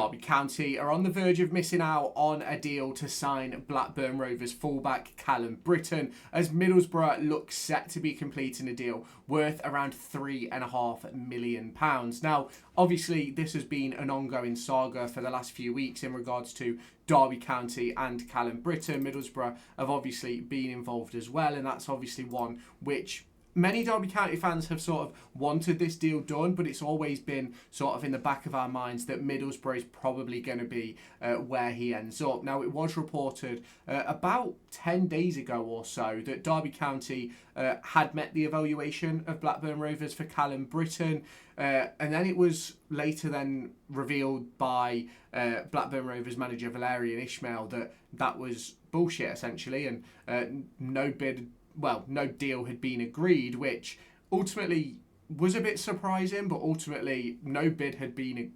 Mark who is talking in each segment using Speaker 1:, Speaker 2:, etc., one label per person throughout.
Speaker 1: Derby County are on the verge of missing out on a deal to sign Blackburn Rovers fullback Callum Brittain, as Middlesbrough looks set to be completing a deal worth around £3.5 million. Now, obviously, this has been an ongoing saga for the last few weeks in regards to Derby County and Callum Brittain. Middlesbrough have obviously been involved as well, and that's obviously one which many Derby County fans have sort of wanted this deal done, but it's always been sort of in the back of our minds that Middlesbrough is probably going to be where he ends up. Now, it was reported about 10 days ago or so that Derby County had met the evaluation of Blackburn Rovers for Callum Britain, and then it was later then revealed by Blackburn Rovers manager Valerian Ismail that that was bullshit, essentially, and no deal had been agreed, which ultimately was a bit surprising, but ultimately no bid had been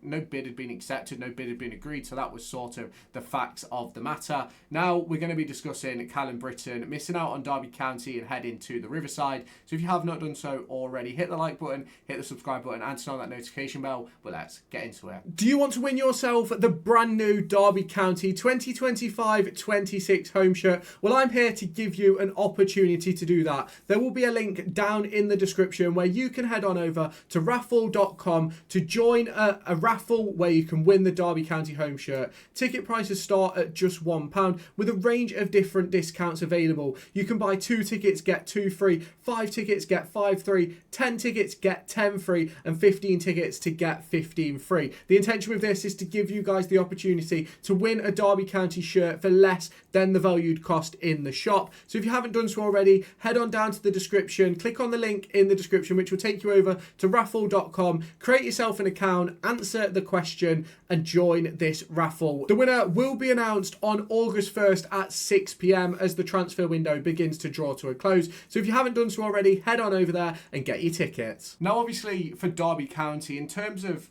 Speaker 1: accepted, no bid had been agreed, so that was sort of the facts of the matter. Now we're going to be discussing Callum Britain missing out on Derby County and heading to the Riverside. So if you have not done so already, hit the like button, hit the subscribe button, and turn on that notification bell. But let's get into it. Do you want to win yourself the brand new Derby County 2025-26 home shirt? Well, I'm here to give you an opportunity to do that. There will be a link down in the description where you can head on over to raffle.com to join a raffle where you can win the Derby County home shirt. Ticket prices start at just £1 with a range of different discounts available. You can buy 2 tickets, get 2 free, 5 tickets, get 5 free, 10 tickets, get 10 free, and 15 tickets to get 15 free. The intention with this is to give you guys the opportunity to win a Derby County shirt for less than the valued cost in the shop. So if you haven't done so already, head on down to the description, click on the link in the description, which will take you over to raffle.com, create yourself an account, answer the question, and join this raffle. The winner will be announced on August 1st at 6 p.m. as the transfer window begins to draw to a close. So if you haven't done so already, head on over there and get your tickets. Now, obviously, for Derby County, in terms of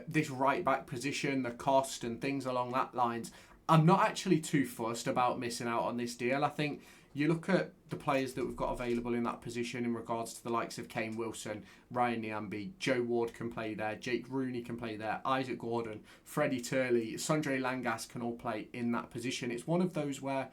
Speaker 1: this right back position, the cost and things along that lines, I'm not actually too fussed about missing out on this deal. I think you look at the players that we've got available in that position in regards to the likes of Kane Wilson, Ryan Niambi, Joe Ward can play there, Jake Rooney can play there, Isaac Gordon, Freddie Turley, Sondre Langas can all play in that position. It's one of those where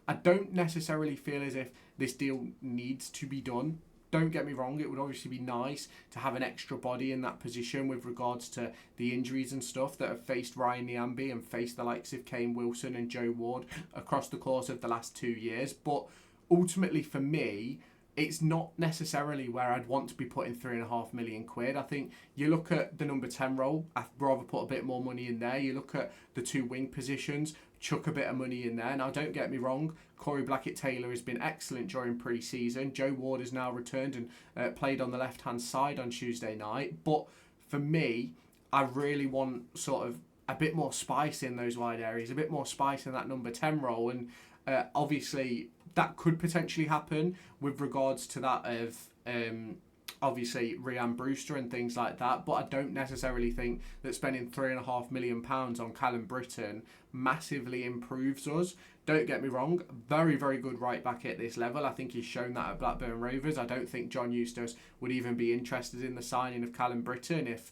Speaker 1: I don't necessarily feel as if this deal needs to be done. Don't get me wrong, it would obviously be nice to have an extra body in that position with regards to the injuries and stuff that have faced Ryan Niambi and faced the likes of Kane Wilson and Joe Ward across the course of the last 2 years. But ultimately for me, it's not necessarily where I'd want to be putting £3.5 million. I think you look at the number 10 role, I'd rather put a bit more money in there. You look at the 2 wing positions, chuck a bit of money in there. Now, don't get me wrong, Corey Blackett-Taylor has been excellent during pre-season. Joe Ward has now returned and played on the left-hand side on Tuesday night. But for me, I really want sort of a bit more spice in those wide areas, a bit more spice in that number 10 role. And obviously, that could potentially happen with regards to that of obviously Ryan Brewster and things like that, but I don't necessarily think that spending £3.5 million on Callum Britain massively improves us. Don't get me wrong, very, very good right back at this level. I think he's shown that at Blackburn Rovers. I don't think John Eustace would even be interested in the signing of Callum Britain if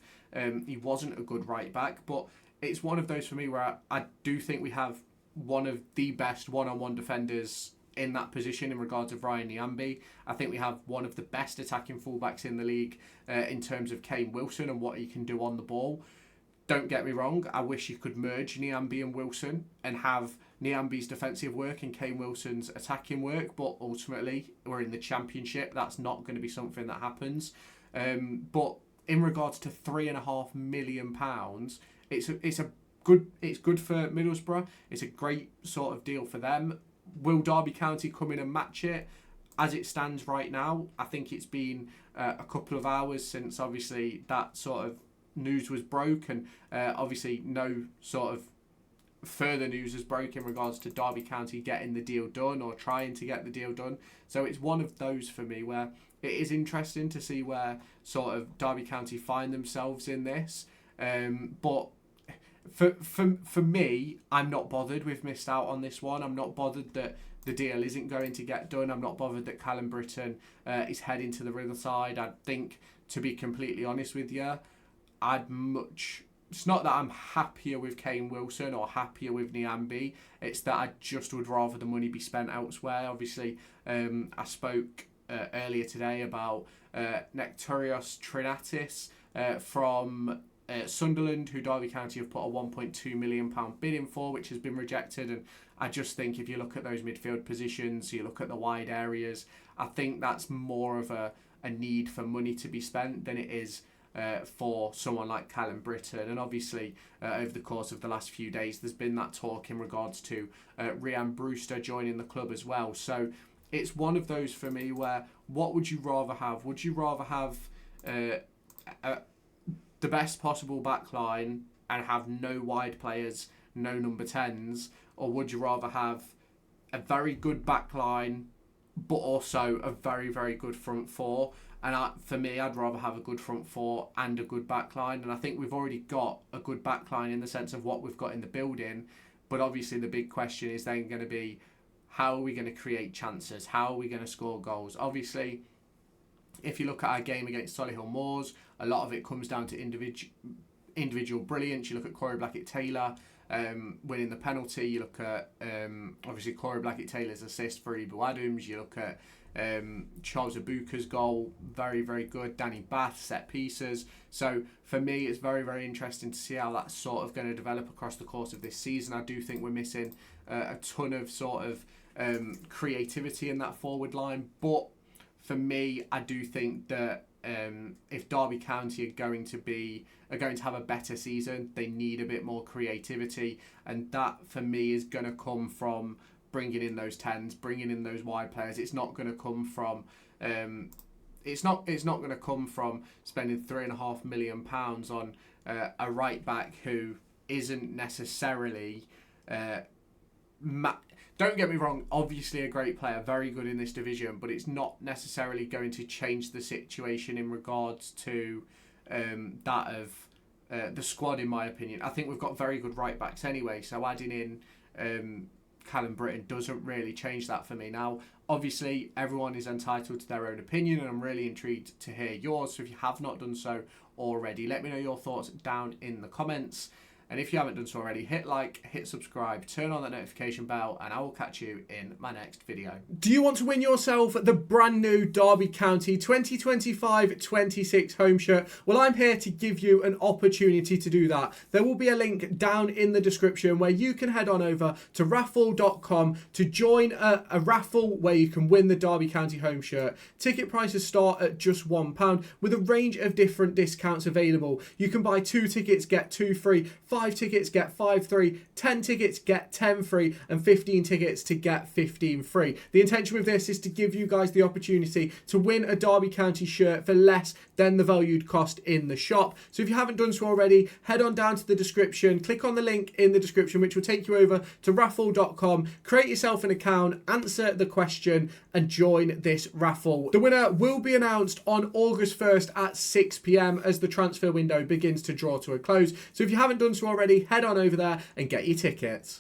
Speaker 1: he wasn't a good right back, but it's one of those for me where I do think we have one of the best one-on-one defenders in that position in regards of Ryan Niambi. I think we have one of the best attacking fullbacks in the league in terms of Kane Wilson and what he can do on the ball. Don't get me wrong, I wish you could merge Niambi and Wilson and have Niambi's defensive work and Kane Wilson's attacking work, but ultimately we're in the Championship. That's not going to be something that happens. But in regards to £3.5 million, it's good for Middlesbrough. It's a great sort of deal for them. Will Derby County come in and match it? As it stands right now, I think it's been a couple of hours since obviously that sort of news was broke, and obviously no sort of further news has broke in regards to Derby County getting the deal done or trying to get the deal done. So it's one of those for me where it is interesting to see where sort of Derby County find themselves in this. But for me, I'm not bothered. We've missed out on this one. I'm not bothered that the deal isn't going to get done. I'm not bothered that Callum Britain is heading to the Riverside. I think, to be completely honest with you, I'd much it's not that I'm happier with Kane Wilson or happier with Niambi. It's that I just would rather the money be spent elsewhere. Obviously, I spoke earlier today about Nectarios Trinatis from Sunderland, who Derby County have put a £1.2 million bid in for, which has been rejected. And I just think if you look at those midfield positions, you look at the wide areas, I think that's more of a need for money to be spent than it is for someone like Callum Britain. And obviously, over the course of the last few days, there's been that talk in regards to Ryan Brewster joining the club as well. So it's one of those for me where, what would you rather have? Would you rather have the best possible back line and have no wide players, no number 10s? Or would you rather have a very good back line, but also a very, very good front four? And for me, I'd rather have a good front four and a good back line. And I think we've already got a good back line in the sense of what we've got in the building. But obviously the big question is then going to be, how are we going to create chances? How are we going to score goals? Obviously, if you look at our game against Solihull Moors, a lot of it comes down to individual brilliance. You look at Corey Blackett-Taylor winning the penalty. You look at obviously Corey Blackett-Taylor's assist for Ebu Adams. You look at Charles Abuka's goal, very, very good. Danny Bath, set pieces. So for me, it's very, very interesting to see how that's sort of going to develop across the course of this season. I do think we're missing a ton of sort of creativity in that forward line. But for me, I do think that if Derby County are going to have a better season, they need a bit more creativity, and that for me is going to come from bringing in those 10s, bringing in those wide players. It's not going to come from it's not going to come from spending £3.5 million on a right back who isn't necessarily don't get me wrong, obviously a great player, very good in this division, but it's not necessarily going to change the situation in regards to that of the squad, in my opinion. I think we've got very good right backs anyway, so adding in Callum Britain doesn't really change that for me. Now, obviously, everyone is entitled to their own opinion, and I'm really intrigued to hear yours. So if you have not done so already, let me know your thoughts down in the comments. And if you haven't done so already, hit like, hit subscribe, turn on that notification bell, and I will catch you in my next video. Do you want to win yourself the brand new Derby County 2025-26 home shirt? Well, I'm here to give you an opportunity to do that. There will be a link down in the description where you can head on over to raffle.com to join a raffle where you can win the Derby County home shirt. Ticket prices start at just £1 with a range of different discounts available. You can buy 2 tickets, get 2 free, 5 tickets, get 5 free, 10 tickets, get 10 free, and 15 tickets to get 15 free. The intention with this is to give you guys the opportunity to win a Derby County shirt for less than the valued cost in the shop. So if you haven't done so already, head on down to the description, click on the link in the description, which will take you over to raffle.com, create yourself an account, answer the question, and join this raffle. The winner will be announced on August 1st at 6 p.m. as the transfer window begins to draw to a close. So if you haven't done so already, head on over there and get your tickets.